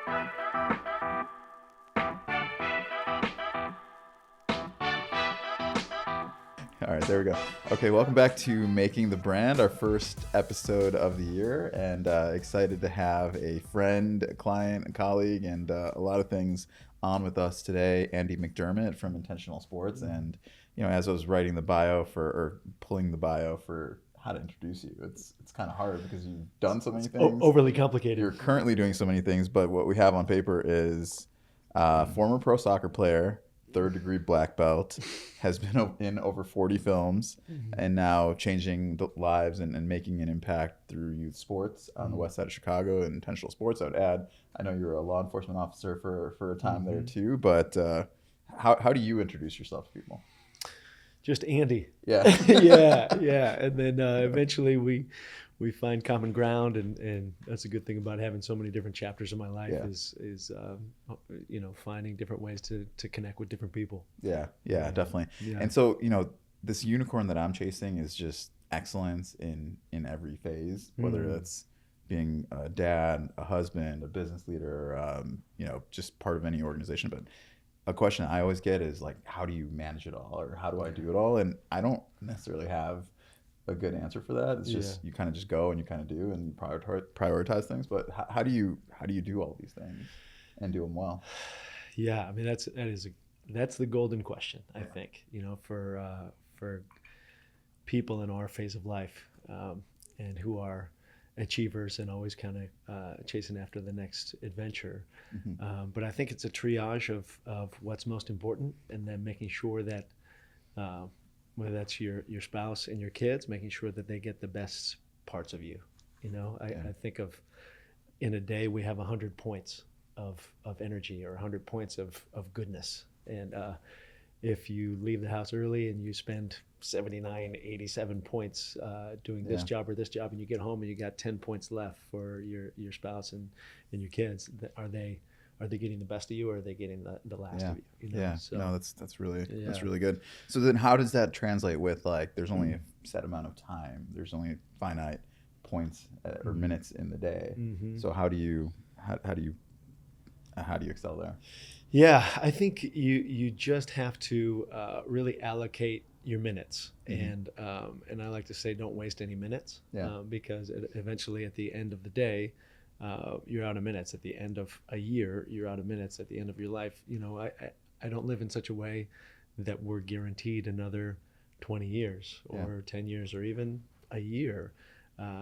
All right, there we go. Okay, welcome back to Making the Brand, our first episode of the year, and excited to have a friend, a client, a colleague, and a lot of things on with us today. Andy McDermott from Intentional Sports, and as I was writing the bio or pulling the bio for how to introduce you, it's kind of hard because you've done so many things. Overly complicated. You're currently doing so many things, but what we have on paper is former pro soccer player, third-degree black belt, has been in over 40 films, and now changing the lives and making an impact through youth sports on the west side of Chicago and Intentional Sports. I would add, I know you were a law enforcement officer for a time there too, but how do you introduce yourself to people? Just Andy. Yeah. yeah. And then eventually we find common ground, and that's a good thing about having so many different chapters of my life is finding different ways to connect with different people. Yeah, definitely. Yeah. And so, this unicorn that I'm chasing is just excellence in every phase, whether that's being a dad, a husband, a business leader, just part of any organization. But a question I always get is like, how do you manage it all, or how do I do it all? And I don't necessarily have a good answer for that. It's just you kind of just go and you kind of do and prioritize things. But how do you do all these things and do them well? Yeah, I mean that's the golden question. I think for people in our phase of life and who are achievers and always kind of chasing after the next adventure. But I think it's a triage of what's most important, and then making sure that whether that's your spouse and your kids, making sure that they get the best parts of you. I think of, in a day we have 100 points of energy, or 100 points of goodness. And if you leave the house early and you spend 79, 87 points doing this job or this job, and you get home and you got 10 points left for your spouse and your kids, are they getting the best of you, or are they getting the last of you? So, no, that's really good. So then how does that translate with, like, there's only a set amount of time, there's only finite points or minutes in the day. So how do you excel there? Yeah, I think you just have to really allocate your minutes, and I like to say, don't waste any minutes, because eventually at the end of the day, you're out of minutes. At the end of a year, you're out of minutes. At the end of your life, I don't live in such a way that we're guaranteed another 20 years or 10 years or even a year.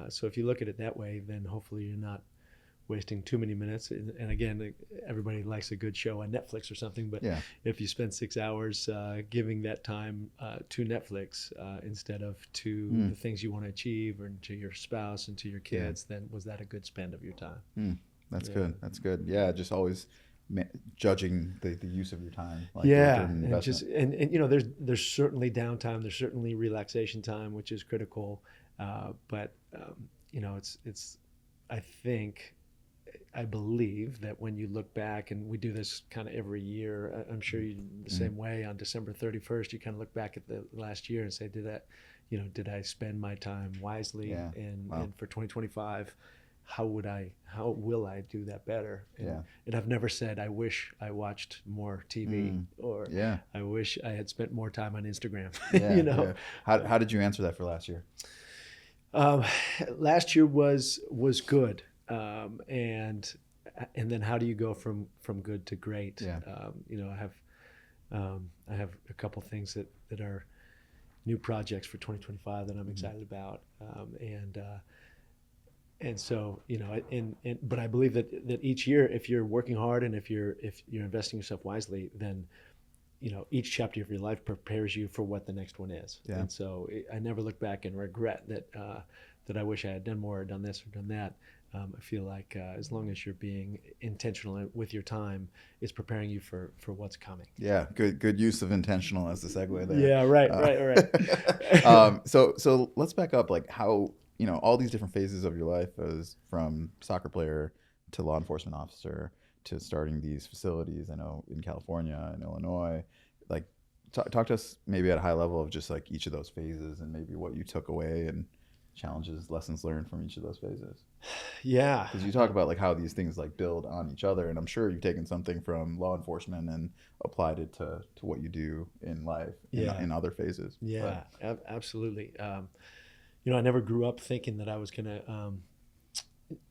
So if you look at it that way, then hopefully you're not wasting too many minutes. And again, everybody likes a good show on Netflix or something, but if you spend 6 hours giving that time to Netflix instead of to the things you want to achieve, or to your spouse and to your kids, then was that a good spend of your time? That's good. Yeah, just always judging the use of your time. Like and there's certainly downtime, there's certainly relaxation time, which is critical, but it's I believe that when you look back, and we do this kind of every year, I'm sure you the same way, on December 31st, you kind of look back at the last year and say, did I spend my time wisely? And for 2025, how will I do that better? And I've never said, I wish I watched more TV, or I wish I had spent more time on Instagram. How did you answer that for last year? Last year was good. And then how do you go from good to great? I have a couple things that are new projects for 2025 that I'm excited about, and so but I believe that each year, if you're working hard and if you're investing yourself wisely, then each chapter of your life prepares you for what the next one is. And so I never look back and regret that I wish I had done more, or done this or done that. I feel like as long as you're being intentional with your time, it's preparing you for what's coming. Yeah, good use of intentional as the segue there. Yeah, right. So let's back up, like how, all these different phases of your life, as from soccer player to law enforcement officer to starting these facilities, I know in California and Illinois, like talk to us maybe at a high level of just like each of those phases and maybe what you took away and challenges, lessons learned from each of those phases? Yeah. Because you talk about like how these things like build on each other, and I'm sure you've taken something from law enforcement and applied it to what you do in life in other phases. Yeah, absolutely. I never grew up thinking that I was going to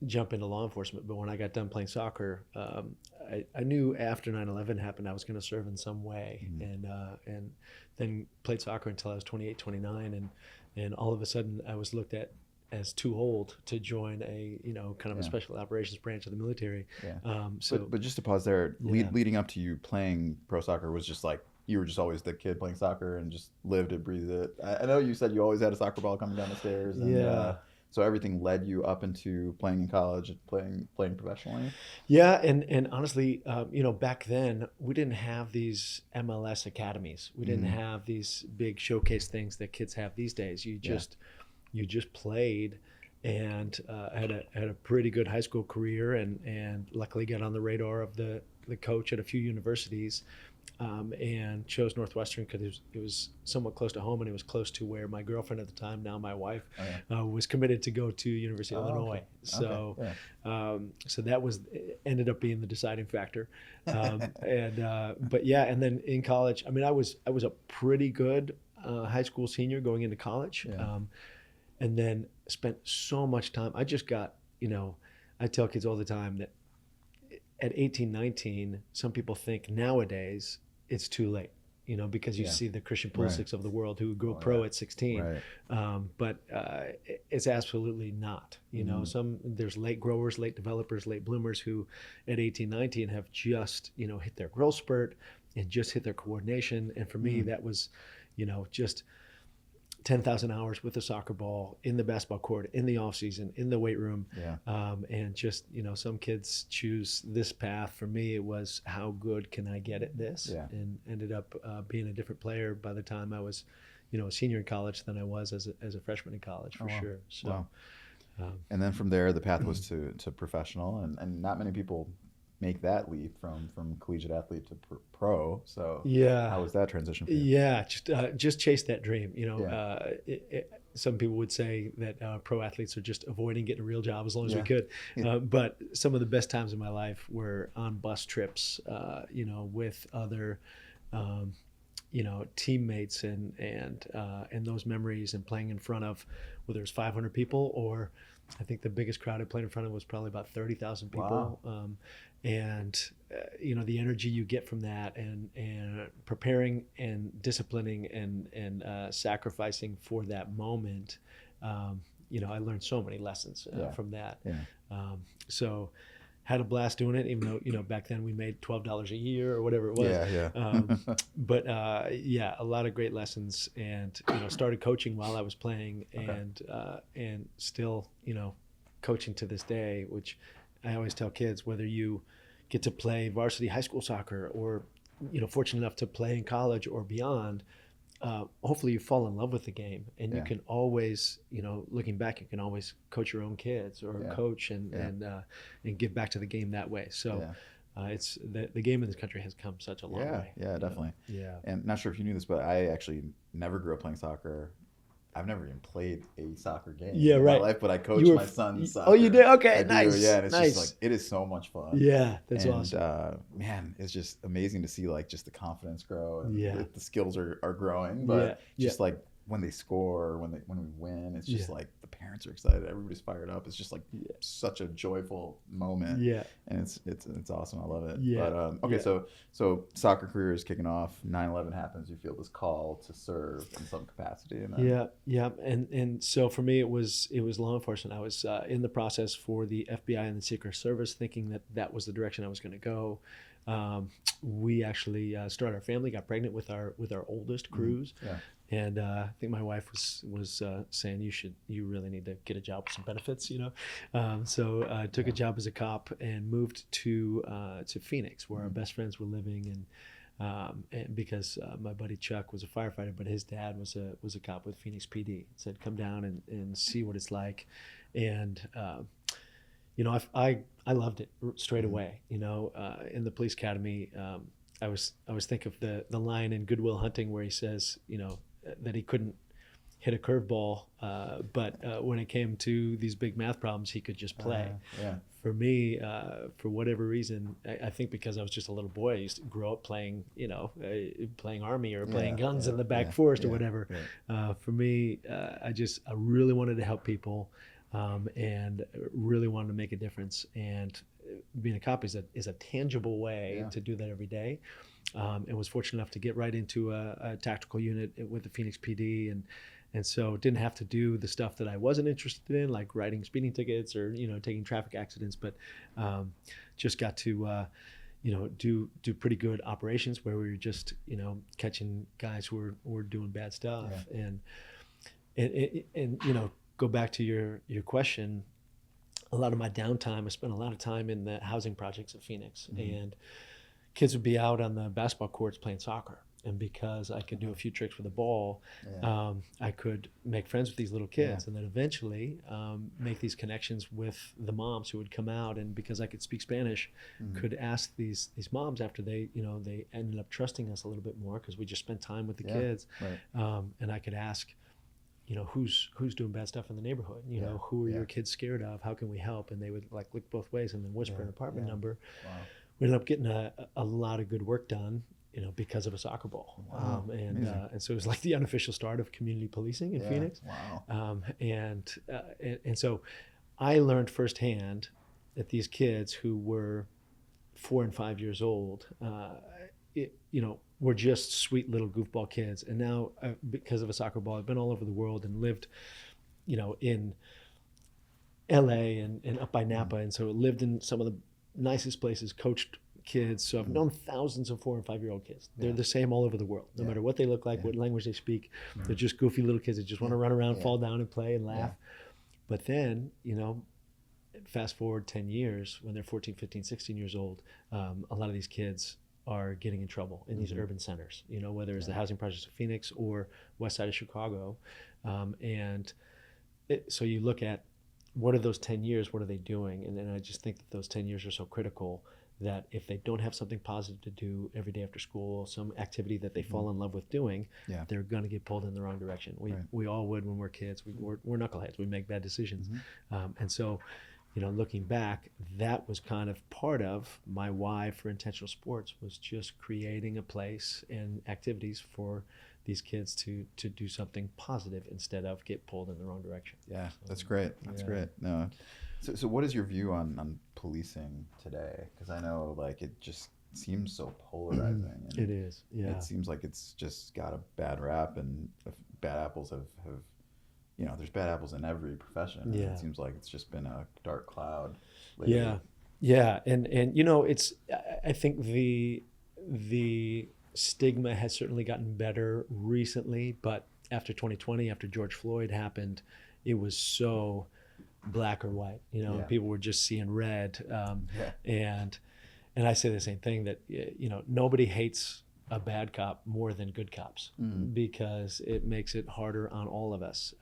jump into law enforcement, but when I got done playing soccer, I knew after 9/11 happened, I was going to serve in some way, and then played soccer until I was 28, 29, and all of a sudden I was looked at as too old to join a kind of a special operations branch of the military. But just to pause there, leading up to you playing pro soccer was just like you were just always the kid playing soccer and just lived it, breathed it. I know you said you always had a soccer ball coming down the stairs, and so everything led you up into playing in college and playing professionally. Yeah, and honestly, back then we didn't have these MLS academies. We didn't have these big showcase things that kids have these days. You just played, and had a pretty good high school career, and luckily got on the radar of the coach at a few universities. And chose Northwestern because it was somewhat close to home, and it was close to where my girlfriend at the time, now my wife, was committed to go to University of Illinois. Okay. So, so that ended up being the deciding factor. But yeah, and then in college, I mean, I was a pretty good high school senior going into college, and then spent so much time. I just got, I tell kids all the time that at 18, 19, some people think nowadays it's too late, because you see the Christian Pulisic's of the world who go pro at 16. But it's absolutely not. There's late growers, late developers, late bloomers who at 18, 19 have just, hit their growth spurt and just hit their coordination. And for me, that was, just 10,000 hours with a soccer ball in the basketball court, in the off season, in the weight room. And just, some kids choose this path. For me, it was how good can I get at this? And ended up being a different player by the time I was, a senior in college than I was as a freshman in college, for sure. So, and then from there, the path was to professional, and not many people make that leap from collegiate athlete to pro. So how was that transition for you? Yeah, just chase that dream. Some people would say that pro athletes are just avoiding getting a real job as long as we could. But some of the best times in my life were on bus trips, with other, teammates and those memories, and playing in front of whether it's 500 people or I think the biggest crowd I played in front of was probably about 30,000 people. Wow. And the energy you get from that, and preparing and disciplining and sacrificing for that moment, I learned so many lessons from that. So had a blast doing it, even though back then we made $12 a year or whatever it was. But a lot of great lessons, and started coaching while I was playing, and still coaching to this day, which I always tell kids, whether you get to play varsity high school soccer or, fortunate enough to play in college or beyond, hopefully you fall in love with the game, and you can always, looking back, you can always coach your own kids or coach and give back to the game that way. So it's the game in this country has come such a long way. Yeah, definitely. Yeah. And not sure if you knew this, but I actually never grew up playing soccer. I've never even played a soccer game in my life, but I coached my son's soccer. Oh, you did? Okay, I nice. do, yeah, and it's just like, it is so much fun. Yeah, that's awesome. Man, it's just amazing to see like just the confidence grow, and the skills are growing, but just like when they score, when we win, it's just like the parents are excited, everybody's fired up. It's just like such a joyful moment. And it's awesome. I love it. But so soccer career is kicking off. 9/11 happens. You feel this call to serve in some capacity. And and so for me, it was law enforcement. I was in the process for the FBI and the Secret Service, thinking that was the direction I was going to go. We actually started our family, got pregnant with our oldest, Cruz. And I think my wife was saying you really need to get a job with some benefits, So I took a job as a cop and moved to Phoenix, where our best friends were living, and because my buddy Chuck was a firefighter, but his dad was a cop with Phoenix PD. Said come down and see what it's like, and I loved it straight away. In the police academy, I was thinking of the line in Good Will Hunting where he says, that he hit a curveball, but when it came to these big math problems, he could just play. Yeah. For me, for whatever reason, I think because I was just a little boy, I used to grow up playing, playing Army or playing guns in the back forest or whatever. For me, I really wanted to help people, and really wanted to make a difference. And being a cop is a tangible way to do that every day. And was fortunate enough to get right into a tactical unit with the Phoenix PD, and so didn't have to do the stuff that I wasn't interested in, like writing speeding tickets or taking traffic accidents, but just got to do pretty good operations where we were just catching guys who were doing bad stuff. And go back to your question. A lot of my downtime, I spent a lot of time in the housing projects of Phoenix, and kids would be out on the basketball courts playing soccer. And because I could do a few tricks with the ball, I could make friends with these little kids, and then eventually make these connections with the moms who would come out. And because I could speak Spanish, could ask these moms after they ended up trusting us a little bit more because we just spent time with the kids. And I could ask, who's doing bad stuff in the neighborhood? Who are your kids scared of? How can we help? And they would like look both ways and then whisper an apartment number. Wow. We ended up getting a lot of good work done, because of a soccer ball. Wow. And so it was like the unofficial start of community policing in Phoenix. Wow. And so I learned firsthand that these kids who were 4 and 5 years old, were just sweet little goofball kids. And now, because of a soccer ball, I've been all over the world and lived, in LA and up by Napa. And so lived in some of the nicest places, coached kids. So I've known thousands of 4 and 5 year old kids. They're the same all over the world, no matter what they look like, what language they speak. They're just goofy little kids that just want to run around, fall down and play and laugh. But then, fast forward 10 years when they're 14, 15, 16 years old, a lot of these kids are getting in trouble in these urban centers, whether it's the housing projects of Phoenix or west side of Chicago. So you look at what are those 10 years, what are they doing? And then I just think that those 10 years are so critical that if they don't have something positive to do every day after school, some activity that they fall in love with doing, they're going to get pulled in the wrong direction. We all would when we're kids. We're knuckleheads. We make bad decisions. And so, looking back, that was kind of part of my why for intentional sports, was just creating a place and activities for these kids to do something positive instead of get pulled in the wrong direction. Yeah, that's great. That's great. No. So what is your view on policing today? Because I know it just seems so polarizing. And it is. Yeah. It seems like it's just got a bad rap, and bad apples have there's bad apples in every profession. And it seems like it's just been a dark cloud lately. Yeah. And it's, I think the stigma has certainly gotten better recently, but after 2020, after George Floyd happened, it was so black or white. People were just seeing red. And I say the same thing, that nobody hates a bad cop more than good cops, because it makes it harder on all of us.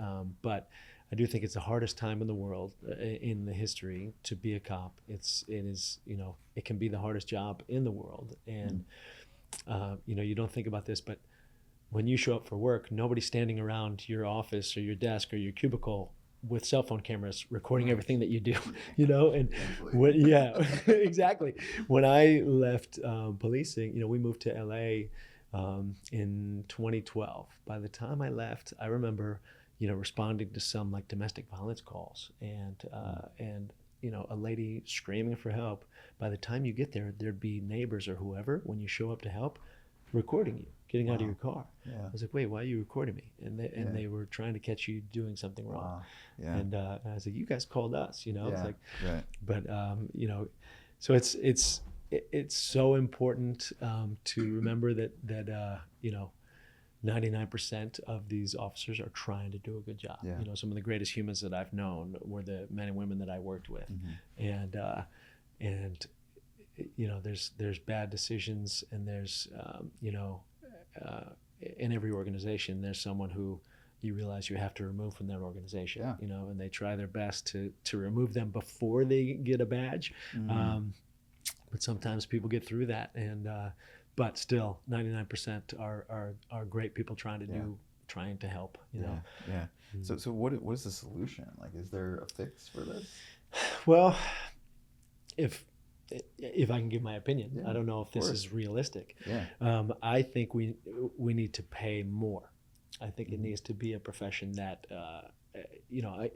But I do think it's the hardest time in the world, in the history, to be a cop. It can be the hardest job in the world. And you don't think about this, but when you show up for work, nobody's standing around your office or your desk or your cubicle with cell phone cameras recording everything that you do, and exactly. When I left policing, we moved to LA in 2012. By the time I left, I remember, responding to some domestic violence calls and a lady screaming for help. By the time you get there, there'd be neighbors or whoever, when you show up to help, recording you getting out of your car. I was like, wait, why are you recording me? And they were trying to catch you doing something wrong. And I was like, you guys called us, It's like, but so it's so important to remember that 99% of these officers are trying to do a good job. Some of the greatest humans that I've known were the men and women that I worked with. And there's bad decisions, and there's in every organization there's someone who you realize you have to remove from that organization. And they try their best to remove them before they get a badge. But sometimes people get through that, and but still 99% are great people trying trying to help, you know. Yeah. So what is the solution? Like, is there a fix for this? Well, if I can give my opinion, Yeah, I don't know if this course. is realistic. Yeah. I think we need to pay more. I think it needs to be a profession that, you know,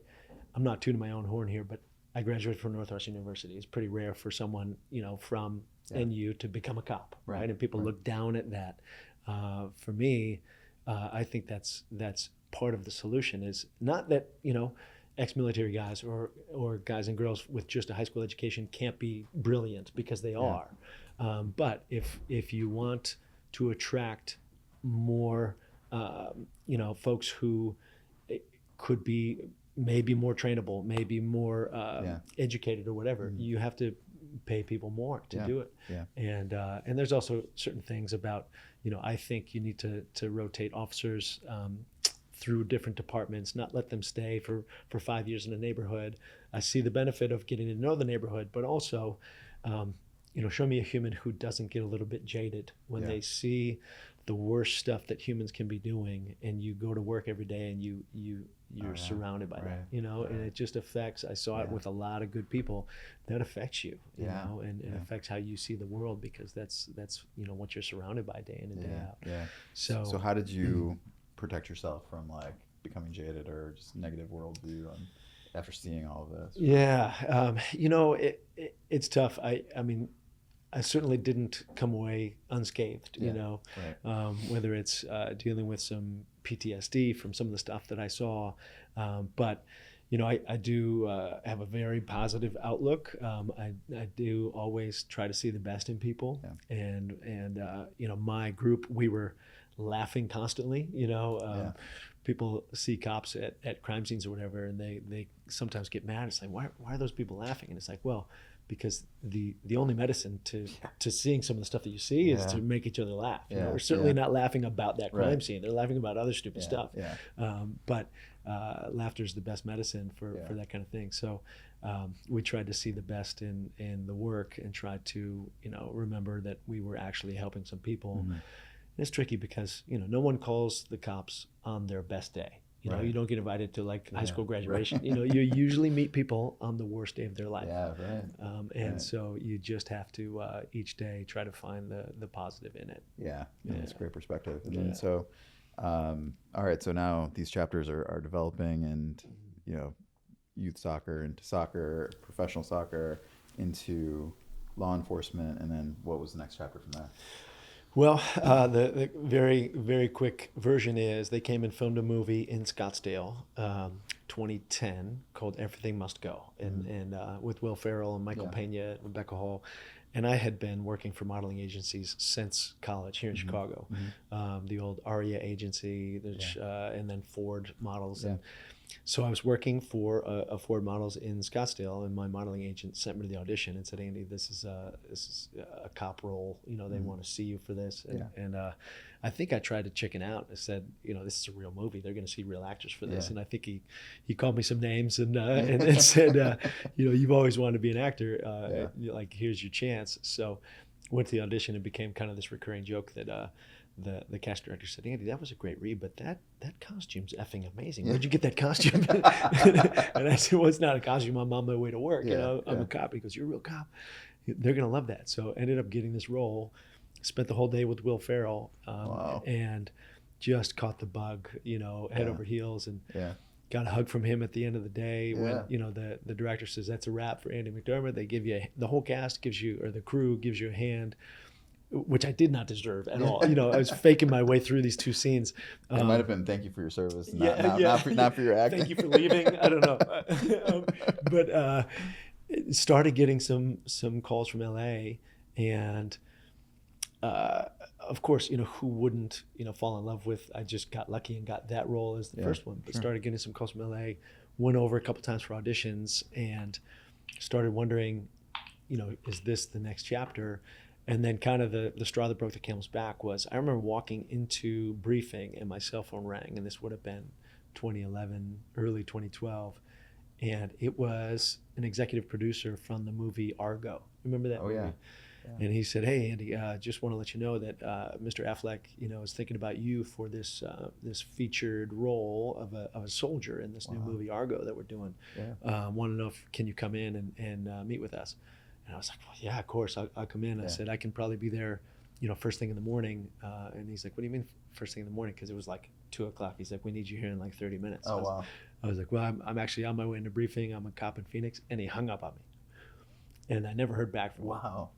I'm not tooting my own horn here, but I graduated from Northwestern University. It's pretty rare for someone, you know, from NU to become a cop, right? And people look down at that. For me, I think that's part of the solution. Is not that, you know, ex-military guys or guys and girls with just a high school education can't be brilliant, because they are. But if you want to attract more, you know, folks who could be maybe more trainable, maybe more educated or whatever, you have to pay people more to do it. And there's also certain things about, you know, I think you need to rotate officers through different departments, not let them stay for 5 years in a neighborhood. I see the benefit of getting to know the neighborhood, but also, you know, show me a human who doesn't get a little bit jaded when they see the worst stuff that humans can be doing, and you go to work every day and you're surrounded by that, you know, and it just affects. I saw it with a lot of good people. That affects you, you know, and it affects how you see the world, because that's you know, what you're surrounded by day in and day out. So how did you protect yourself from like becoming jaded or just negative worldview after seeing all of this? You know, it's tough. I mean, I certainly didn't come away unscathed, you know, whether it's dealing with some PTSD from some of the stuff that I saw. But, you know, I do have a very positive outlook. I do always try to see the best in people. And you know, my group, we were laughing constantly, you know. People see cops at crime scenes or whatever, and they sometimes get mad. It's like, why are those people laughing? And it's like, well, because the only medicine to seeing some of the stuff that you see is to make each other laugh. You know, we're certainly not laughing about that crime scene. They're laughing about other stupid stuff. But laughter is the best medicine for that kind of thing. So we tried to see the best in the work and tried to, you know, remember that we were actually helping some people. And it's tricky because, you know, no one calls the cops on their best day. You know, you don't get invited to like high school graduation. You know, you usually meet people on the worst day of their life. So you just have to each day try to find the positive in it. That's a great perspective. And then so, all right, so now these chapters are developing, and, you know, youth soccer into soccer, professional soccer into law enforcement, and then what was the next chapter from there? Well, the very, very quick version is they came and filmed a movie in Scottsdale, 2010, called Everything Must Go, and with Will Ferrell and Michael Pena and Rebecca Hall. And I had been working for modeling agencies since college here in Chicago, the old Aria agency, and then Ford Models. And so I was working for a Ford Models in Scottsdale, and my modeling agent sent me to the audition and said, "Andy, this is a cop role. You know, they want to see you for this." And I think I tried to chicken out. I said, "You know, this is a real movie. They're going to see real actors for this." And I think he called me some names and said, "You know, you've always wanted to be an actor. Like, here's your chance." So went to the audition and became kind of this recurring joke that. The cast director said, "Andy, that was a great read, but that costume's effing amazing. Where'd you get that costume?" And I said, "Well, it's not a costume. I'm on my way to work. You know, I'm a cop." He goes, "You're a real cop. They're gonna love that." So I ended up getting this role. Spent the whole day with Will Ferrell, and just caught the bug. You know, head over heels, and got a hug from him at the end of the day when, you know, the director says that's a wrap for Andy McDermott. They give you the whole cast gives you, or the crew gives you a hand, which I did not deserve at all. You know, I was faking my way through these two scenes. It might have been thank you for your service, not for your acting. Thank you for leaving. I don't know. But started getting some calls from LA, and of course, you know, who wouldn't, you know, fall in love with, I just got lucky and got that role as the first one, but started getting some calls from LA, went over a couple times for auditions, and started wondering, you know, is this the next chapter? And then kind of the straw that broke the camel's back was, I remember walking into briefing and my cell phone rang, and this would have been 2011, early 2012. And it was an executive producer from the movie Argo. Remember that movie? And he said, "Hey, Andy, just want to let you know that Mr. Affleck, is thinking about you for this this featured role of a soldier in this new movie Argo that we're doing. Want to know if can you come in and meet with us?" And I was like, "Well, yeah, of course, I'll come in." I said, "I can probably be there, first thing in the morning." And he's like, "What do you mean first thing in the morning?" Because it was like 2:00. He's like, "We need you here in like 30 minutes." Oh, wow. I was like, "Well, I'm actually on my way into briefing. I'm a cop in Phoenix," and he hung up on me, and I never heard back from him. Wow.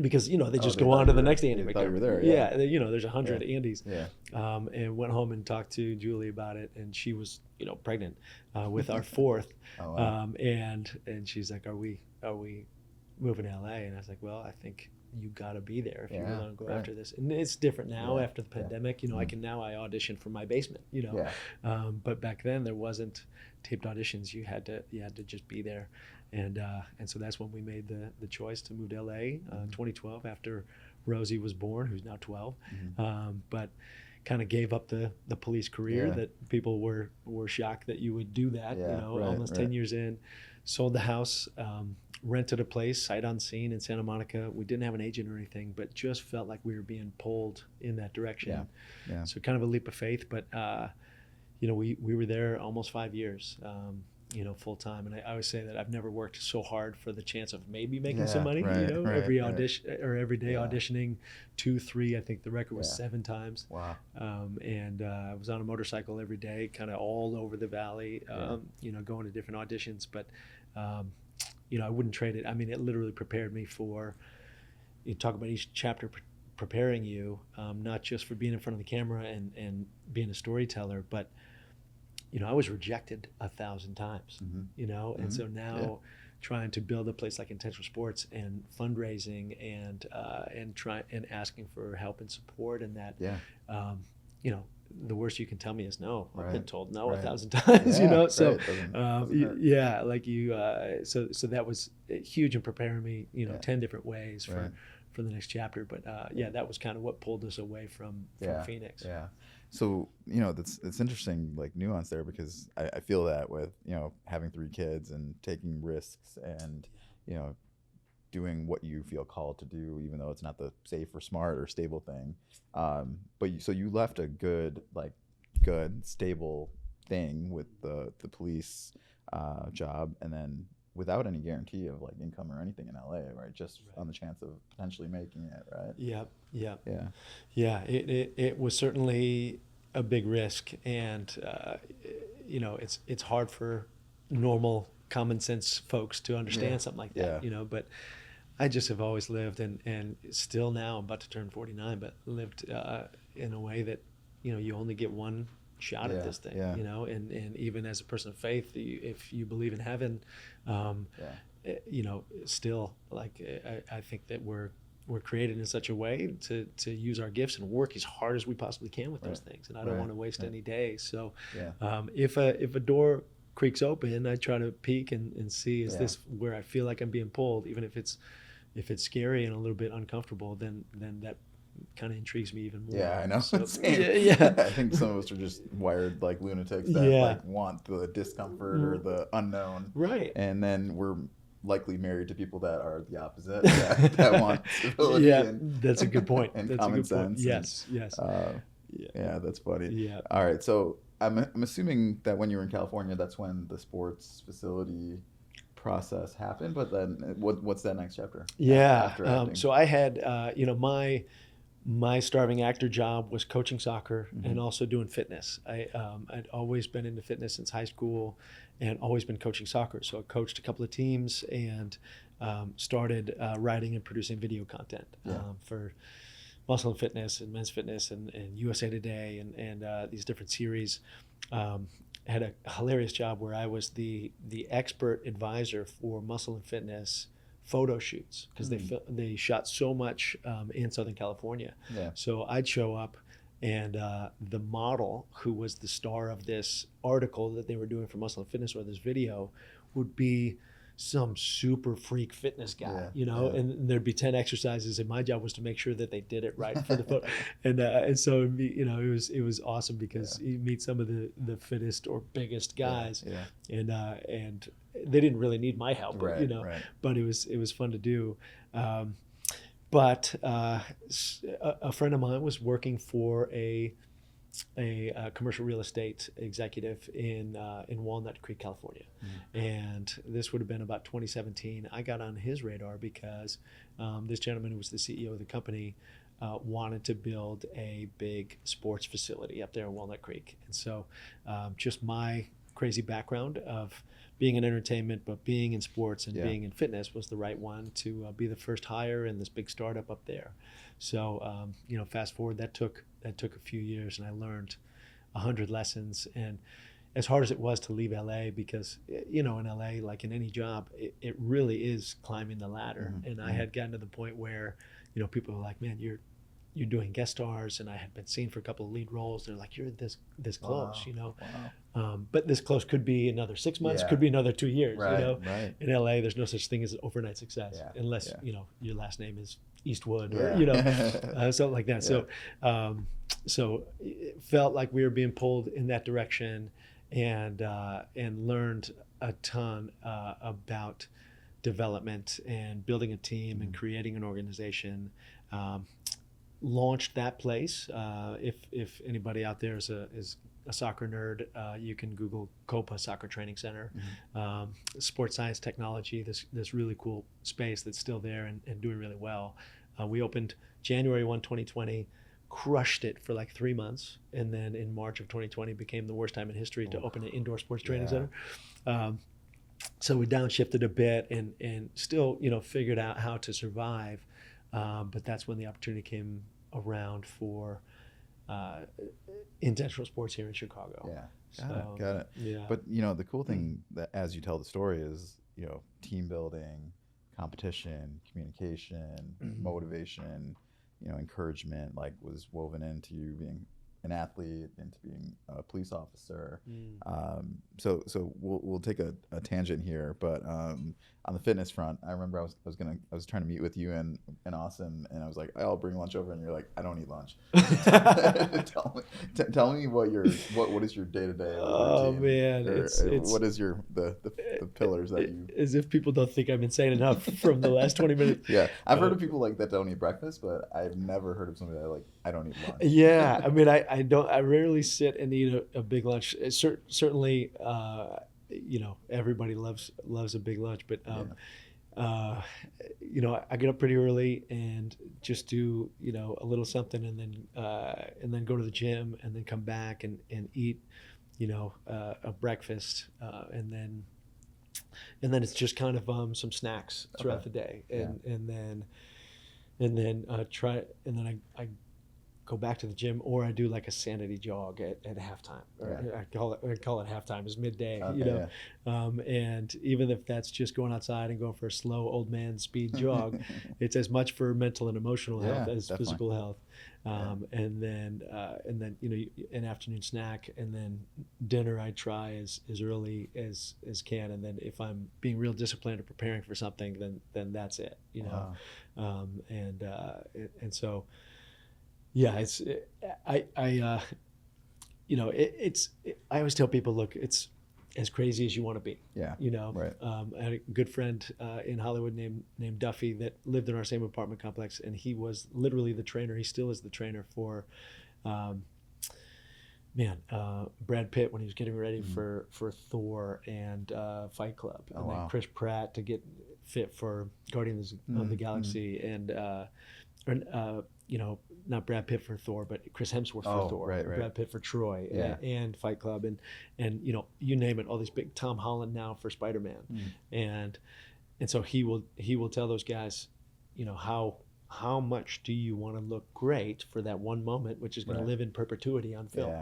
Because they just go on to the next Andy McDermott. McDermott. You were there, there's 100 Andys. Yeah. And went home and talked to Julie about it, and she was pregnant with our fourth. Oh, wow. And she's like, "Are we moving to LA?" And I was like, "Well, I think you got to be there if you really want to go after this." And it's different now after the pandemic. I can now I audition from my basement. But back then there wasn't taped auditions. You had to just be there. And so that's when we made the choice to move to LA 2012 after Rosie was born, who's now 12. But kind of gave up the police career that people were shocked that you would do that. Almost 10 years in, sold the house, rented a place sight unseen in Santa Monica. We didn't have an agent or anything, but just felt like we were being pulled in that direction. So kind of a leap of faith, but we were there almost 5 years. Full time. And I always say that I've never worked so hard for the chance of maybe making some money, every audition or every day auditioning 2, 3, I think the record was 7 times. Wow. And I was on a motorcycle every day, kind of all over the valley, going to different auditions. But, I wouldn't trade it. I mean, it literally prepared me for, you talk about each chapter preparing you, not just for being in front of the camera and being a storyteller, but I was rejected 1,000 times, and so now trying to build a place like Intentional Sports and fundraising and asking for help and support and that, the worst you can tell me is no. I've been told no 1,000 times, so so that was huge in preparing me, 10 different ways for the next chapter. But that was kind of what pulled us away from Phoenix. Yeah. So, it's interesting, like nuance there, because I feel that with, having 3 kids and taking risks and, doing what you feel called to do, even though it's not the safe or smart or stable thing. So you left a good, stable thing with the police job, and then without any guarantee of income or anything in LA, right? Just on the chance of potentially making it, right? Yeah. It was certainly a big risk, and it's hard for normal common sense folks to understand something like that, but I just have always lived and still now I'm about to turn 49, but lived in a way that you only get one shot at this thing, and even as a person of faith, if you believe in heaven, still I think that we're created in such a way to use our gifts and work as hard as we possibly can with those things, and I don't want to waste any days. So if a door creaks open, I try to peek and see, is this where I feel like I'm being pulled, even if it's scary and a little bit uncomfortable, then that kind of intrigues me even more. I know. So, I think some of us are just wired like lunatics that want the discomfort or the unknown, right? And then we're likely married to people that are the opposite, that want stability. That's a good point. And that's common a good sense. Point. Yes. That's funny. Yeah. All right, so I'm assuming that when you were in California, that's when the sports facility process happened. But then, what's that next chapter? After acting? So I had, my starving actor job was coaching soccer and also doing fitness. I'd always been into fitness since high school and always been coaching soccer. So I coached a couple of teams and started writing and producing video content for Muscle and Fitness and Men's Fitness and USA Today and these different series. Had a hilarious job where I was the expert advisor for Muscle and Fitness photo shoots because they shot so much in Southern California. So I'd show up and the model who was the star of this article that they were doing for Muscle and Fitness or this video would be some super freak fitness guy, and there'd be 10 exercises and my job was to make sure that they did it right for the photo. And so it was awesome because you meet some of the fittest or biggest guys and they didn't really need my help, but it was fun to do. but a friend of mine was working for a commercial real estate executive in Walnut Creek, California, and this would have been about 2017. I got on his radar because this gentleman who was the CEO of the company wanted to build a big sports facility up there in Walnut Creek, and so just my crazy background of being in entertainment, but being in sports and being in fitness was the right one to be the first hire in this big startup up there. So fast forward, that took a few years, and I learned 100 lessons. And as hard as it was to leave LA, because in LA, like in any job, it really is climbing the ladder. And I had gotten to the point where people were like, "Man, you're doing guest stars," and I had been seen for a couple of lead roles. They're like, "You're this close," Wow. but this close could be another 6 months, could be another 2 years. Right. In LA, there's no such thing as overnight success unless your last name is Eastwood or something like that. So it felt like we were being pulled in that direction, and learned a ton about development and building a team and creating an organization. Launched that place. If anybody out there is a soccer nerd, you can Google COPA Soccer Training Center. Sports science technology, this really cool space that's still there and doing really well. We opened January 1, 2020, crushed it for like 3 months, and then in March of 2020 became the worst time in history to open an indoor sports training center. So we downshifted a bit and still figured out how to survive. But that's when the opportunity came around for intentional sports here in Chicago. Got it. Yeah. But the cool thing that as you tell the story is team building, competition, communication, motivation, encouragement, like was woven into you being an athlete, into being a police officer. So we'll take a tangent here, but on the fitness front, I remember I was trying to meet with you and Austin, and I was like, I'll bring lunch over, and you're like, I don't eat lunch. Tell me what is your day-to-day Oh routine? man, it's what is your the pillars that you? As if people don't think I'm insane enough from the last 20 minutes. Yeah, I've heard of people like that don't eat breakfast, but I've never heard of somebody that like I don't eat lunch. Yeah, I mean, I rarely sit and eat a big lunch. Certainly, everybody loves a big lunch, but I get up pretty early and just do a little something, and then go to the gym, and then come back and eat a breakfast, and then it's just kind of some snacks throughout the day, and then I go back to the gym, or I do like a sanity jog at halftime. I call it halftime. It's midday, and even if that's just going outside and going for a slow old man speed jog, it's as much for mental and emotional health as definitely. Physical health. And then an afternoon snack, and then dinner I try as early as can, and then if I'm being real disciplined or preparing for something, then that's it. And so. Yeah, I always tell people, look, it's as crazy as you want to be. Yeah. Right. I had a good friend in Hollywood named Duffy that lived in our same apartment complex, and he was literally the trainer. He still is the trainer for, Brad Pitt when he was getting ready for Thor and Fight Club, and then Chris Pratt to get fit for Guardians of the Galaxy, and not Brad Pitt for Thor, but Chris Hemsworth for Thor, right. Brad Pitt for Troy, and Fight Club, and you name it, all these big, Tom Holland now for Spider-Man, and so he will tell those guys, how much do you want to look great for that one moment, which is going to live in perpetuity on film,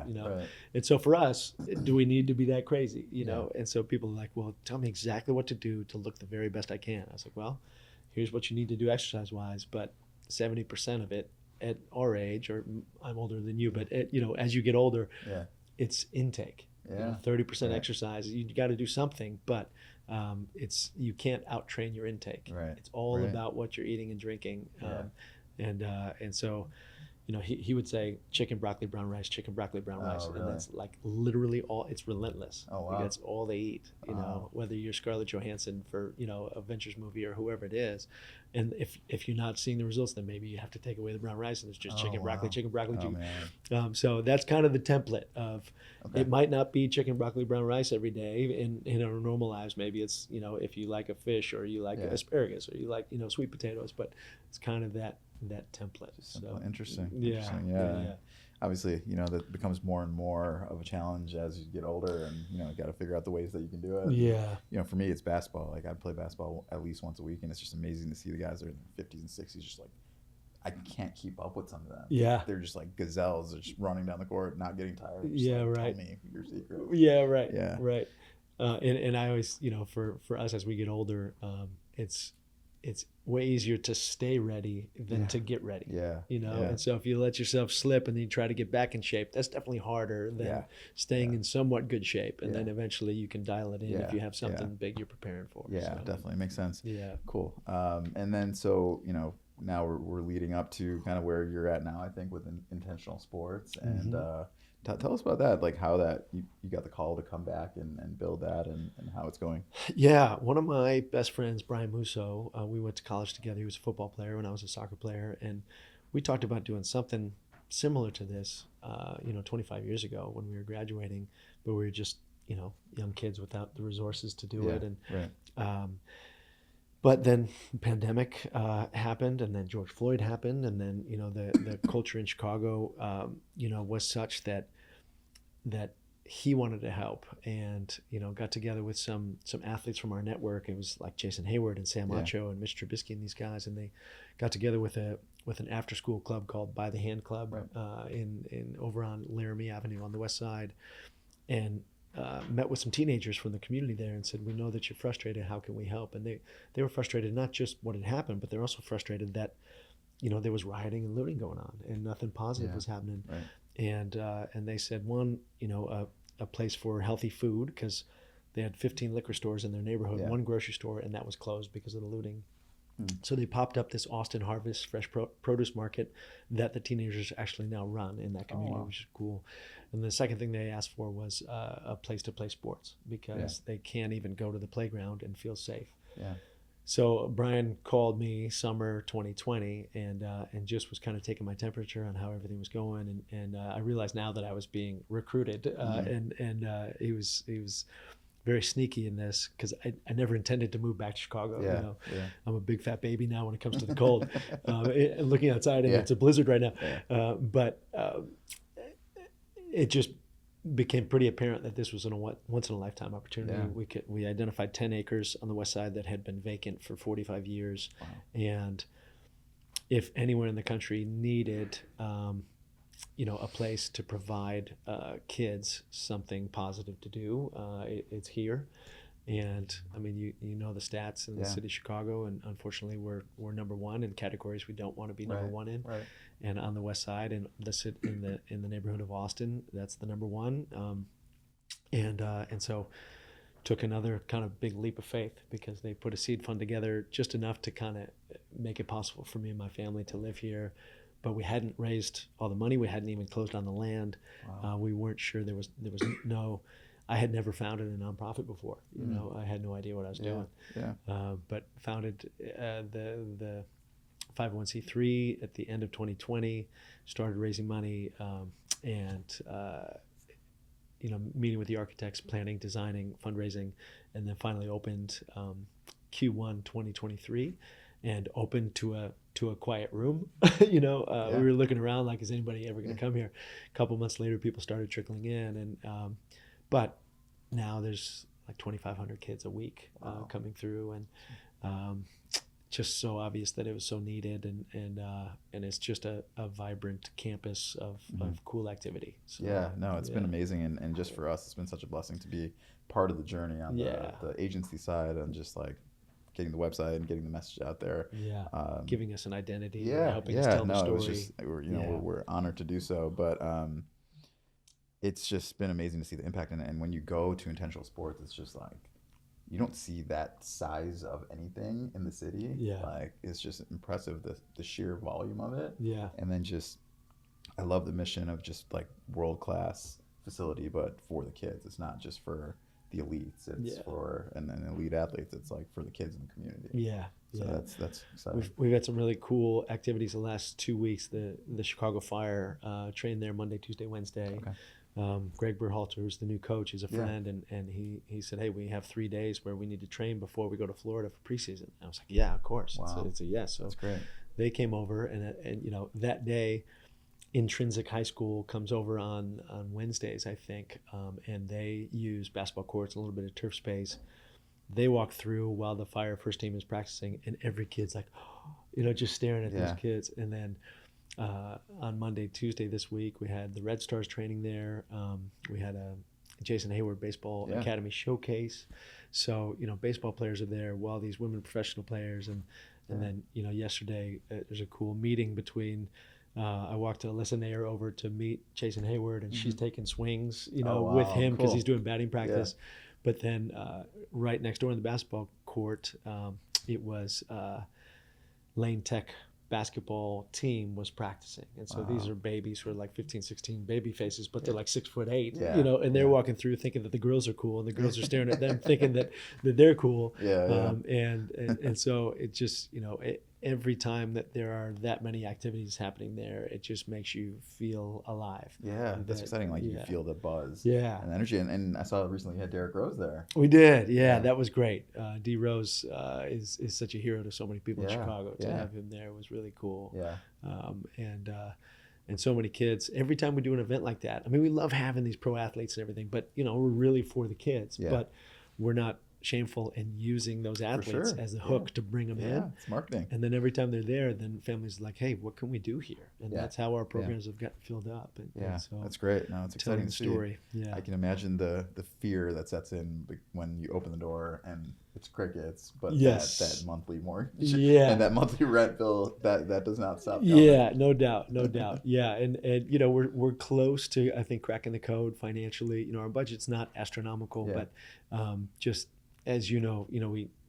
and so for us, do we need to be that crazy, and so people are like, well, tell me exactly what to do to look the very best I can. I was like, well, here's what you need to do exercise wise, but 70% of it at our age, or I'm older than you, but as you get older, it's intake. 30% exercise. You got to do something, but you can't out train your intake. Right. It's all about what you're eating and drinking, and so he would say chicken, broccoli, brown rice, chicken, broccoli, brown rice, really? And that's like literally all. It's relentless. Oh wow. Like that's all they eat. Whether you're Scarlett Johansson for Avengers movie or whoever it is, And if you're not seeing the results, then maybe you have to take away the brown rice and it's just Oh, chicken, broccoli, wow. chicken, broccoli, Oh, chicken. man. So that's kind of the template of, Okay. it might not be chicken, broccoli, brown rice every day in our normal lives. Maybe it's, if you like a fish or you like Yeah. asparagus or you like, sweet potatoes, but it's kind of that template. Simple. So Interesting. yeah, Interesting. yeah. Yeah. Obviously, that becomes more and more of a challenge as you get older, and you got to figure out the ways that you can do it. Yeah. For me, it's basketball. Like I play basketball at least once a week, and it's just amazing to see the guys that are in their 50s and 60s just like I can't keep up with some of them. Yeah. They're just like gazelles. They're just running down the court, not getting tired. Just Yeah, like, right. Tell me your secret. Yeah, right. Yeah. Right. And I always, for us as we get older, it's way easier to stay ready than to get ready. Yeah. And so if you let yourself slip and then you try to get back in shape, that's definitely harder than staying in somewhat good shape. And then eventually you can dial it in if you have something big you're preparing for. Yeah, so, definitely makes sense. Yeah. Cool. And then so, now we're leading up to kind of where you're at now, I think, with intentional sports. And tell us about that, like how that you got the call to come back and build that and how it's going. Yeah. One of my best friends, Brian Musso, we went to college together. He was a football player when I was a soccer player. And we talked about doing something similar to this, 25 years ago when we were graduating, but we were just, young kids without the resources to do it. And, right. But then the pandemic happened, and then George Floyd happened, and then the culture in Chicago was such that he wanted to help, and got together with some athletes from our network. It was like Jason Hayward and Sam Acho and Mitch Trubisky and these guys, and they got together with an after school club called By the Hand Club in over on Laramie Avenue on the west side, and met with some teenagers from the community there and said, we know that you're frustrated. How can we help? And they were frustrated, not just what had happened, but they're also frustrated that, there was rioting and looting going on and nothing positive was happening. Right. And they said, one, a place for healthy food, because they had 15 liquor stores in their neighborhood, one grocery store, and that was closed because of the looting. So they popped up this Austin Harvest fresh produce market that the teenagers actually now run in that community, which is cool. And the second thing they asked for was a place to play sports, because they can't even go to the playground and feel safe. Yeah. So Brian called me summer 2020 and just was kind of taking my temperature on how everything was going. And I realized now that I was being recruited and he was very sneaky in this, because I never intended to move back to Chicago. I'm a big fat baby now when it comes to the cold. Looking outside, and it's a blizzard right now. But it just became pretty apparent that this was a once in a lifetime opportunity. We identified 10 acres on the west side that had been vacant for 45 years. Wow. And if anyone in the country needed a place to provide kids something positive to do, it's here. And I mean, you know the stats in the city of Chicago, and unfortunately we're number one in categories we don't want to be number one in. Right. And on the west side, and in the neighborhood of Austin, that's the number one. And so took another kind of big leap of faith, because they put a seed fund together just enough to kind of make it possible for me and my family to live here. But we hadn't raised all the money. We hadn't even closed on the land. Wow. We weren't sure. There was no. I had never founded a nonprofit before. I had no idea what I was doing. Yeah. But founded the 501c3 at the end of 2020. Started raising money and meeting with the architects, planning, designing, fundraising, and then finally opened Q1 2023, and opened to a quiet room. We were looking around like, is anybody ever going to come here? A couple months later, people started trickling in, and but now there's like 2,500 kids a week coming through, and just so obvious that it was so needed, and it's just a vibrant campus of cool activity. So, it's been amazing, and just for us, it's been such a blessing to be part of the journey on the agency side, and just like getting the website and getting the message out there. Giving us an identity, helping us tell the story. It was just, we're honored to do so, but it's just been amazing to see the impact. And when you go to intentional sports, it's just like, you don't see that size of anything in the city. Like, it's just impressive, the sheer volume of it. And then I love the mission of just like world-class facility, but for the kids. It's not just for the elites. It's Yeah. for, and then elite athletes. It's like for the kids in the community. Yeah. So Yeah. that's exciting. We've had some really cool activities the last 2 weeks. The Chicago Fire trained there Monday, Tuesday, Wednesday. Okay. Greg Berhalter, who's the new coach, is a Yeah. friend, and he said, hey, we have 3 days where we need to train before we go to Florida for preseason. And I was like, yeah, of course. Wow. It's a yes. So That's great. they came over, and you know, that day, Intrinsic High School comes over on Wednesdays, I think, and they use basketball courts, a little bit of turf space. They walk through while the Fire first team is practicing, and every kid's like, you know, just staring at Yeah. these kids. And then on Monday, Tuesday this week, we had the Red Stars training there. We had a Jason Hayward Baseball Yeah. Academy showcase. So, you know, baseball players are there while these women professional players. And then, you know, yesterday there's a cool meeting between I walked Alyssa Nair over to meet Jason Hayward, and she's taking swings, you know, Oh, wow. with him because Cool. he's doing batting practice. But then right next door in the basketball court, it was Lane Tech basketball team was practicing. And so these are babies who are like 15, 16 baby faces, but they're like 6'8", Yeah. you know, and they're walking through thinking that the girls are cool, and the girls are staring at them thinking that they're cool. And so it just, you know, every time that there are that many activities happening there, it just makes you feel alive. Yeah, that's exciting. Like you feel the buzz, and energy. And I saw recently you had Derrick Rose there. We did, that was great. D Rose is such a hero to so many people in Chicago. To have him there was really cool. And so many kids. Every time we do an event like that, I mean, we love having these pro athletes and everything, but you know, we're really for the kids. But we're not shameful in using those athletes as the hook to bring them in. It's marketing. And then every time they're there, then families are like, hey, what can we do here? And that's how our programs have gotten filled up. And so that's great. No, it's exciting to see. Story. I can imagine the fear that sets in when you open the door and it's crickets, but that monthly mortgage and that monthly rent bill, that does not stop coming. Yeah, no doubt. Yeah, and you know, we're close to, I think, cracking the code financially. You know, our budget's not astronomical, but just as you know,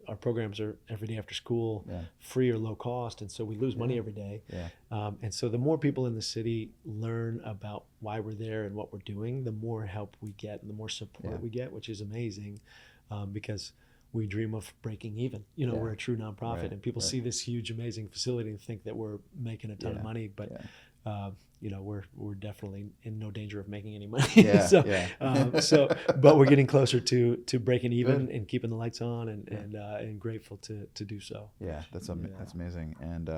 our programs are every day after school, free or low cost, and so we lose money every day. And so the more people in the city learn about why we're there and what we're doing, the more help we get and the more support we get, which is amazing, because we dream of breaking even. You know, we're a true nonprofit, and people see this huge, amazing facility and think that we're making a ton of money, but you know, we're definitely in no danger of making any money. But we're getting closer to breaking even and keeping the lights on, and grateful to do so. Yeah, that's amazing, and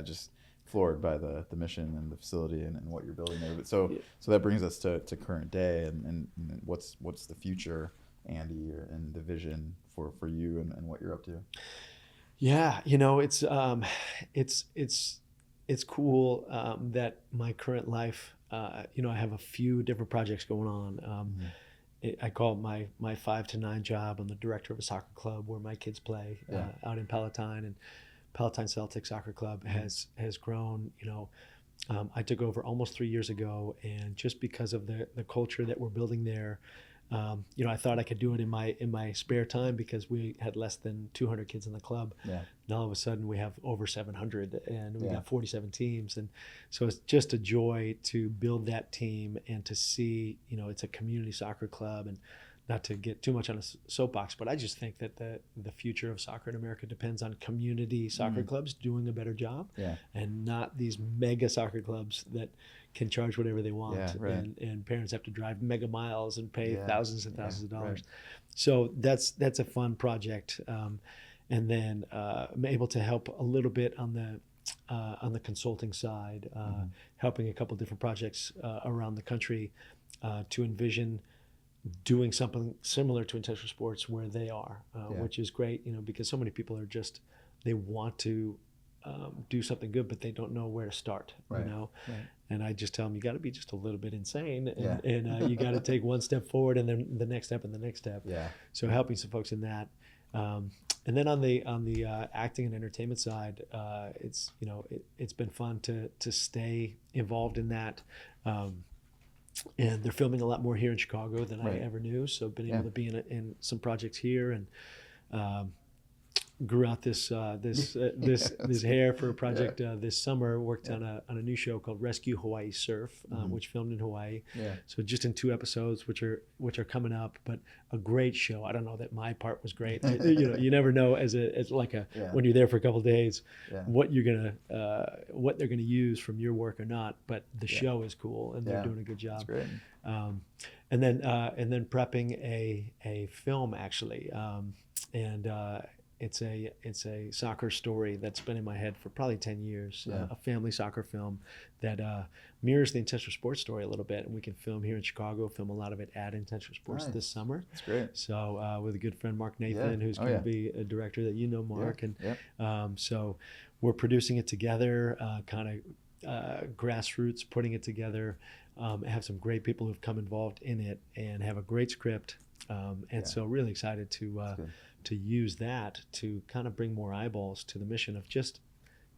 just floored by the mission and the facility and what you're building there. But so that brings us to current day, and what's the future, Andy, and the vision for you and what you're up to. Yeah, you know, it's cool that my current life, you know, I have a few different projects going on. I call it my 5 to 9 job. I'm the director of a soccer club where my kids play out in Palatine, and Palatine Celtic Soccer Club has grown. You know, I took over almost 3 years ago, and just because of the culture that we're building there, you know, I thought I could do it in my spare time because we had less than 200 kids in the club. And all of a sudden we have over 700, and we got 47 teams. And so it's just a joy to build that team and to see, you know, it's a community soccer club, and not to get too much on a soapbox, but I just think that the future of soccer in America depends on community soccer clubs doing a better job, and not these mega soccer clubs that can charge whatever they want, and parents have to drive mega miles and pay thousands and thousands of dollars. So that's a fun project, and then I'm able to help a little bit on the consulting side, helping a couple different projects around the country to envision doing something similar to intentional sports where they are, which is great, you know, because so many people are just, they want to do something good, but they don't know where to start, you know? And I just tell them, you got to be just a little bit insane, and you got to take one step forward and then the next step and the next step. So helping some folks in that. And then on the acting and entertainment side, it's, you know, it's been fun to stay involved in that. And they're filming a lot more here in Chicago than I ever knew. So been able to be in some projects here, and grew out this this hair for a project this summer. Worked on a new show called Rescue Hawaii Surf, which filmed in Hawaii. Yeah. So just in 2 episodes, which are coming up, but a great show. I don't know that my part was great. You never know as when you're there for a couple of days, what what they're gonna use from your work or not. But the show is cool, and they're doing a good job. That's great. And then prepping a film actually, and it's a soccer story that's been in my head for probably 10 years. A family soccer film that mirrors the Intentional Sports story a little bit, and we can film here in Chicago. Film a lot of it at Intentional Sports this summer. That's great. So with a good friend Mark Nathan, who's going to be a director that you know, Mark, and so we're producing it together, kind of grassroots, putting it together. Have some great people who've come involved in it, and have a great script. So really excited to use that to kind of bring more eyeballs to the mission of just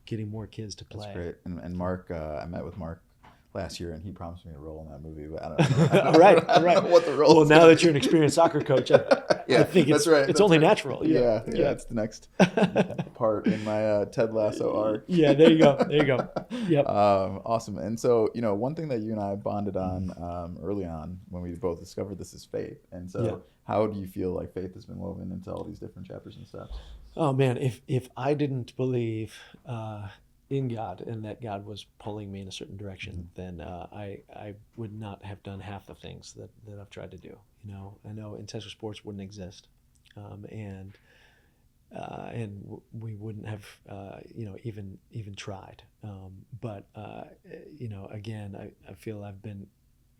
getting more kids to play. That's great. And Mark, I met with Mark last year, and he promised me a role in that movie, but I don't know. Right. I don't know what the role is. Well, now that you're an experienced soccer coach, I think it's only natural. Yeah, it's the next part in my Ted Lasso arc. Yeah, there you go. Yep. Awesome. And so, one thing that you and I bonded on early on when we both discovered this is faith. And so how do you feel like faith has been woven into all these different chapters and steps? Oh, man, if I didn't believe in God and that God was pulling me in a certain direction, then I would not have done half the things that I've tried to do. I know Intentional Sports wouldn't exist, and we wouldn't have even tried. But again, I feel I've been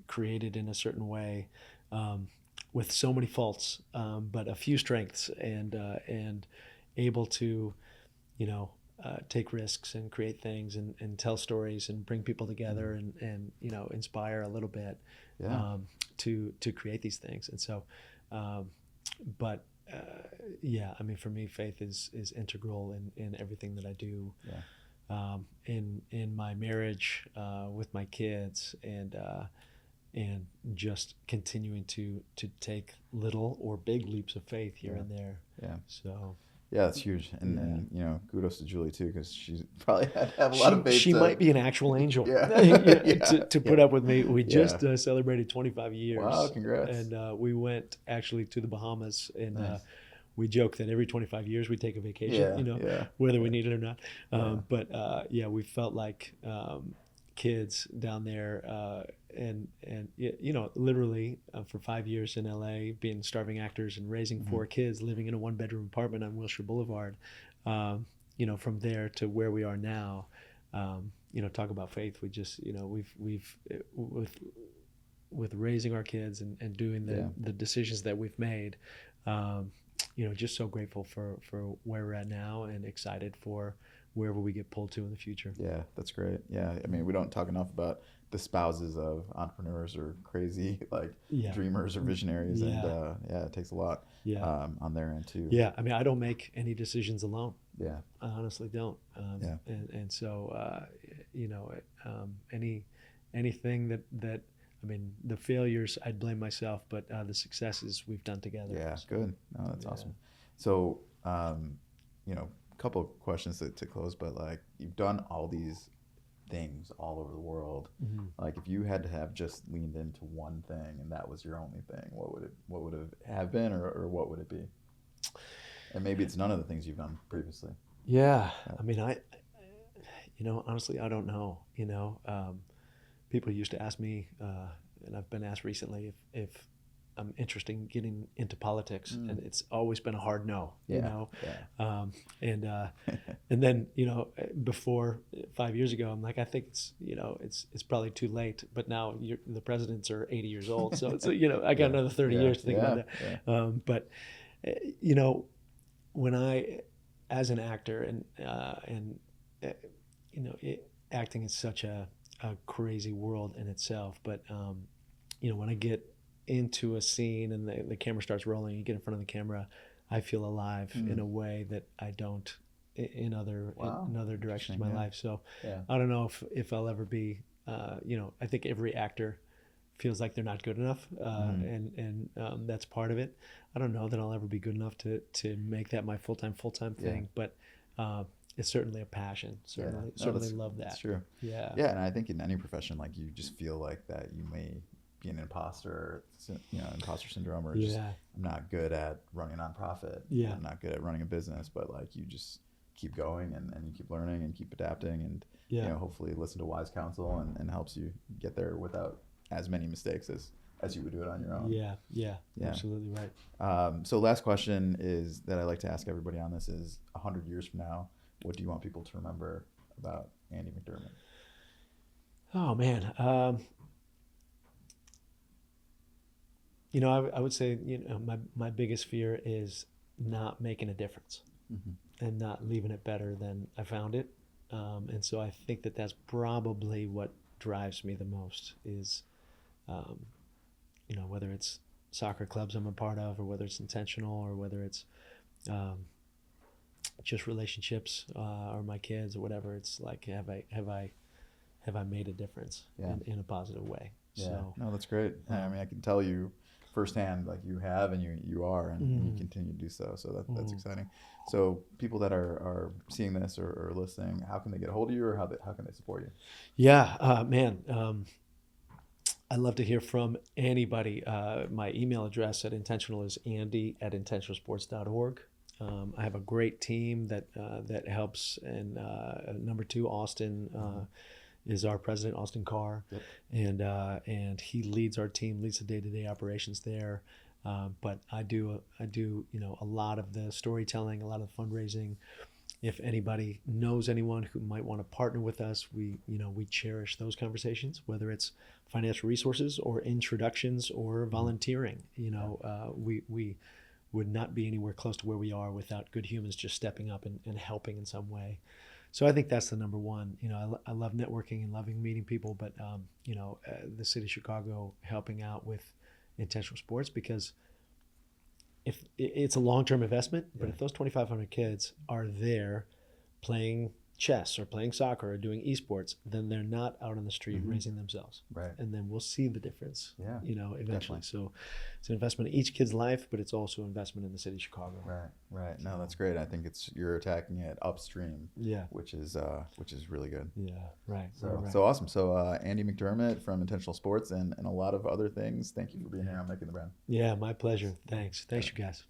created in a certain way, with so many faults, but a few strengths, and able to take risks and create things and tell stories and bring people together and inspire a little bit to create these things. And so for me, faith is integral in everything that I do, in my marriage, with my kids, and just continuing to take little or big leaps of faith here and there. So yeah, that's huge. And kudos to Julie too, because she's probably had to have a lot of faith. She might be an actual angel to put up with me. We just celebrated 25 years. Wow, congrats. And we went actually to the Bahamas, and we joke that every 25 years we take a vacation, whether we need it or not. But we felt like kids down there, and literally for 5 years in LA, being starving actors and raising 4 kids, living in a 1-bedroom apartment on Wilshire Boulevard. From there to where we are now, talk about faith. We just, we've with raising our kids and doing the decisions that we've made, just so grateful for where we're at now, and excited for wherever we get pulled to in the future. Yeah, that's great. Yeah, I mean, we don't talk enough about the spouses of entrepreneurs or crazy dreamers or visionaries, and it takes a lot on their end too. Yeah, I mean, I don't make any decisions alone. Yeah, I honestly don't. And so anything that I mean, the failures, I'd blame myself, but the successes we've done together. Yeah, good. No, that's awesome. So, couple of questions to close, but like, you've done all these things all over the world. Like, if you had to have just leaned into one thing and that was your only thing, what would it have been, or what would it be? And maybe it's none of the things you've done previously. I mean, I honestly, I don't know. People used to ask me, and I've been asked recently if I'm interested in getting into politics, and it's always been a hard no. And then before 5 years ago, I'm like, I think it's probably too late. But now the presidents are 80 years old, so it's I got another 30 years to think about that. But when I, as an actor, and acting is such a crazy world in itself, but when I get into a scene and the camera starts rolling, you get in front of the camera, I feel alive in a way that I don't in other directions of my life. So I don't know if I'll ever be I think every actor feels like they're not good enough, and that's part of it. I don't know that I'll ever be good enough to make that my full-time thing, but it's certainly a passion. Certainly love that. That's true. Yeah. Yeah, and I think in any profession, like you just feel like that you may be an imposter, imposter syndrome, or just I'm not good at running a nonprofit. Yeah. I'm not good at running a business, but like you just keep going and you keep learning and keep adapting and hopefully listen to wise counsel and helps you get there without as many mistakes as you would do it on your own. Yeah. Absolutely right. So last question is that I like to ask everybody on this is 100 years from now, what do you want people to remember about Andy McDermott? Oh man. I would say, my biggest fear is not making a difference and not leaving it better than I found it. And so I think that that's probably what drives me the most is, whether it's soccer clubs I'm a part of, or whether it's intentional, or whether it's just relationships or my kids or whatever. It's like, have I made a difference in a positive way? Yeah. So, no, that's great. I mean, I can tell you firsthand, like you have and you are, and you continue to do so. So that's exciting. So people that are seeing this or listening, how can they get a hold of you, or how can they support you? Yeah, man. I'd love to hear from anybody. My email address at Intentional is andy@intentionalsports.org. I have a great team that helps. And number 2, Austin is our president, Austin Carr, and he leads our team, leads the day-to-day operations there. But I do a lot of the storytelling, a lot of the fundraising. If anybody knows anyone who might want to partner with us, we cherish those conversations, whether it's financial resources or introductions or volunteering. We would not be anywhere close to where we are without good humans just stepping up and helping in some way. So I think that's the number one. I love networking and loving meeting people, but the city of Chicago helping out with intentional sports, because if it's a long-term investment, but if those 2,500 kids are there playing chess or playing soccer or doing esports, then they're not out on the street raising themselves. Right. And then we'll see the difference, eventually. Definitely. So it's an investment in each kid's life, but it's also an investment in the city of Chicago. Right. No, that's great. I think you're attacking it upstream, which is really good. Yeah, right. So awesome. So Andy McDermott from Intentional Sports and a lot of other things. Thank you for being here on Making the Brand. Yeah, my pleasure. Thanks, you guys.